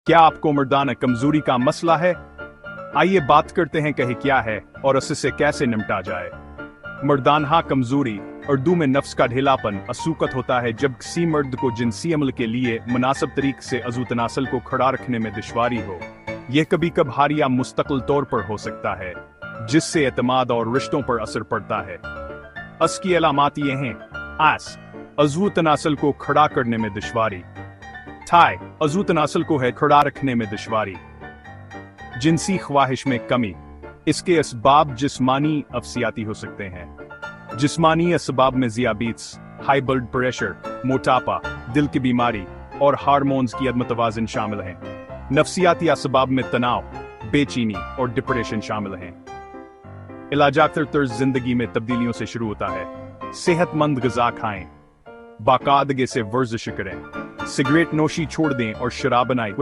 क्या आपको मर्दाना कमजोरी का मसला है? आइए बात करते हैं कि क्या है और इससे कैसे निपटा जाए। मर्दाना कमजोरी उर्दू में नफ्स का ढीलापन असूकत होता है जब किसी मर्द को जिनसी अमल के लिए मुनासिब तरीके से अज़ू तनासल को खड़ा रखने में दुश्वारी हो। यह कभी कभार या मुस्तकिल तौर पर हो सकता है, जिससे एतमाद और रिश्तों पर असर पड़ता है। अस की अलामात ये हैं: अज़ू तनासल को खड़ा करने में दुश्वारी। थाई अज़ू तनासल को है खड़ा रखने में दुश्वारी। जिनसी ख्वाहिश में कमी। इसके असबाब जिस्मानी अफसियाती हो सकते हैं। जिस्मानी असबाब में ज़ियाबीत्स, हाई ब्लड प्रेशर, मोटापा, दिल की बीमारी और हार्मोन्स की अदमतवाज़न शामिल हैं। नफसियाती असबाब में तनाव, बेचैनी और डिप्रेशन शामिल हैं। इलाज अक्सर तर्ज जिंदगी में तब्दीलियों से शुरू होता है। सेहतमंद ग़िज़ा खाएं, बाकायदगी से वर्जिश करें, सिगरेट नोशी छोड़ दें और शराब बनाएं।